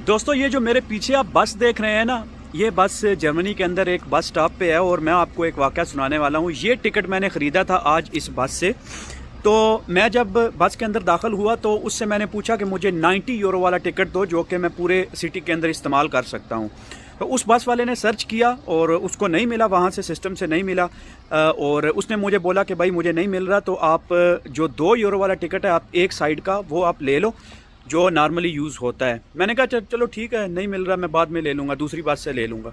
दोस्तों ये जो मेरे पीछे आप बस देख रहे हैं ना, ये बस जर्मनी के अंदर एक बस स्टॉप पे है और मैं आपको एक वाक़या सुनाने वाला हूँ। ये टिकट मैंने ख़रीदा था आज इस बस से। तो मैं जब बस के अंदर दाखिल हुआ तो उससे मैंने पूछा कि मुझे 90 यूरो वाला टिकट दो जो कि मैं पूरे सिटी के अंदर इस्तेमाल कर सकता हूँ। तो उस बस वाले ने सर्च किया और उसको नहीं मिला, वहाँ से सिस्टम से नहीं मिला। और उसने मुझे बोला कि भाई मुझे नहीं मिल रहा, तो आप जो 2 यूरो वाला टिकट है आप एक साइड का वो आप ले लो जो नॉर्मली यूज़ होता है। मैंने कहा चलो ठीक है, नहीं मिल रहा मैं बाद में ले लूँगा, दूसरी बस से ले लूँगा।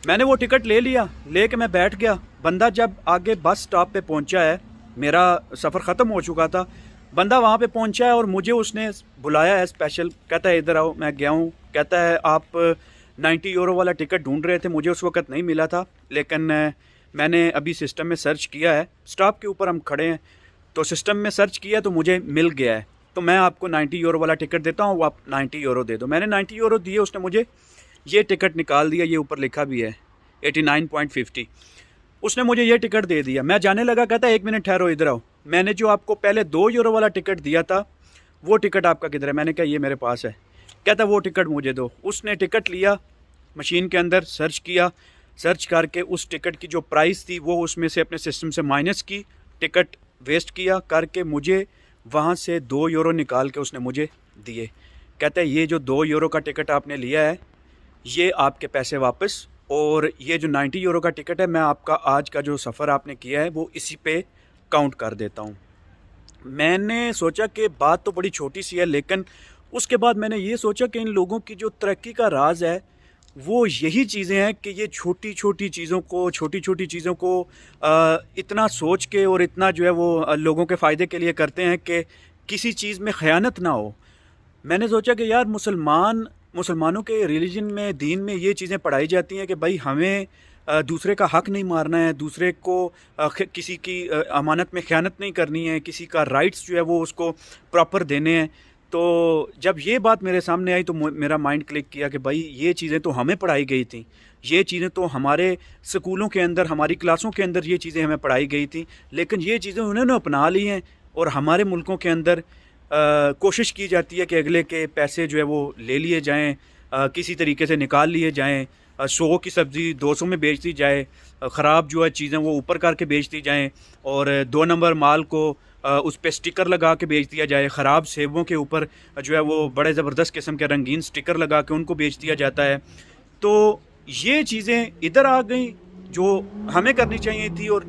मैंने वो टिकट ले लिया, लेके मैं बैठ गया। बंदा जब आगे बस स्टॉप पे पहुंचा है, मेरा सफ़र ख़त्म हो चुका था, बंदा वहाँ पे पहुंचा है और मुझे उसने बुलाया है स्पेशल। कहता है इधर आओ। मैं गया हूँ। कहता है आप 90 यूरो वाला टिकट ढूंढ रहे थे, मुझे उस वक़्त नहीं मिला था, लेकिन मैंने अभी सिस्टम में सर्च किया है। स्टॉप के ऊपर हम खड़े हैं तो सिस्टम में सर्च किया तो मुझे मिल गया है, तो मैं आपको 90 यूरो वाला टिकट देता हूँ, वो आप 90 यूरो दे दो। मैंने 90 यूरो दिए, उसने मुझे ये टिकट निकाल दिया। ये ऊपर लिखा भी है 89.50। उसने मुझे ये टिकट दे दिया। मैं जाने लगा। कहता है 1 मिनट ठहरो, इधर आओ। मैंने जो आपको पहले 2 यूरो वाला टिकट दिया था वो टिकट आपका किधर है? मैंने कहा ये मेरे पास है। कहता वो टिकट मुझे दो। उसने टिकट लिया, मशीन के अंदर सर्च किया, सर्च करके उस टिकट की जो प्राइस थी वो उसमें से अपने सिस्टम से माइनस की, टिकट वेस्ट किया करके मुझे वहाँ से 2 यूरो निकाल के उसने मुझे दिए। कहता है ये जो 2 यूरो का टिकट आपने लिया है ये आपके पैसे वापस, और ये जो 90 यूरो का टिकट है मैं आपका आज का जो सफ़र आपने किया है वो इसी पे काउंट कर देता हूँ। मैंने सोचा कि बात तो बड़ी छोटी सी है, लेकिन उसके बाद मैंने ये सोचा कि इन लोगों की जो तरक्की का राज है वो यही चीज़ें हैं कि ये छोटी छोटी चीज़ों को इतना सोच के और इतना जो है वो लोगों के फ़ायदे के लिए करते हैं कि किसी चीज़ में ख़यानत ना हो। मैंने सोचा कि यार मुसलमानों के रिलीजन में, दीन में ये चीज़ें पढ़ाई जाती हैं कि भाई हमें दूसरे का हक़ नहीं मारना है, दूसरे को किसी की अमानत में ख़यानत नहीं करनी है, किसी का राइट्स जो है वो उसको प्रॉपर देने हैं। तो जब ये बात मेरे सामने आई तो मेरा माइंड क्लिक किया कि भाई ये चीज़ें तो हमें पढ़ाई गई थी, ये चीज़ें तो हमारे स्कूलों के अंदर, हमारी क्लासों के अंदर ये चीज़ें हमें पढ़ाई गई थी, लेकिन ये चीज़ें उन्होंने अपना ली हैं और हमारे मुल्कों के अंदर कोशिश की जाती है कि अगले के पैसे जो है वो ले लिए जाएं, किसी तरीके से निकाल लिए जाएं, 100 की सब्ज़ी 200 में बेच दी जाए, ख़राब जो है चीज़ें वो ऊपर करके बेच दी जाएं, और 2 नंबर माल को उस पे स्टिकर लगा के बेच दिया जाए। ख़राब सेबों के ऊपर जो है वो बड़े ज़बरदस्त किस्म के रंगीन स्टिकर लगा के उनको बेच दिया जाता है। तो ये चीज़ें इधर आ गई जो हमें करनी चाहिए थी, और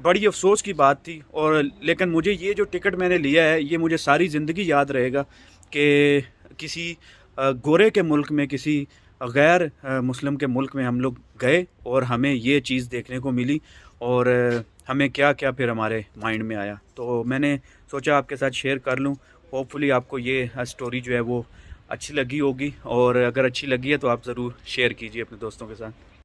बड़ी अफसोस की बात थी। और लेकिन मुझे ये जो टिकट मैंने लिया है ये मुझे सारी ज़िंदगी याद रहेगा कि किसी गोरे के मुल्क में, किसी गैर मुस्लिम के मुल्क में हम लोग गए और हमें ये चीज़ देखने को मिली, और हमें क्या क्या फिर हमारे माइंड में आया। तो मैंने सोचा आपके साथ शेयर कर लूँ। होपफुली आपको ये स्टोरी जो है वो अच्छी लगी होगी, और अगर अच्छी लगी है तो आप ज़रूर शेयर कीजिए अपने दोस्तों के साथ।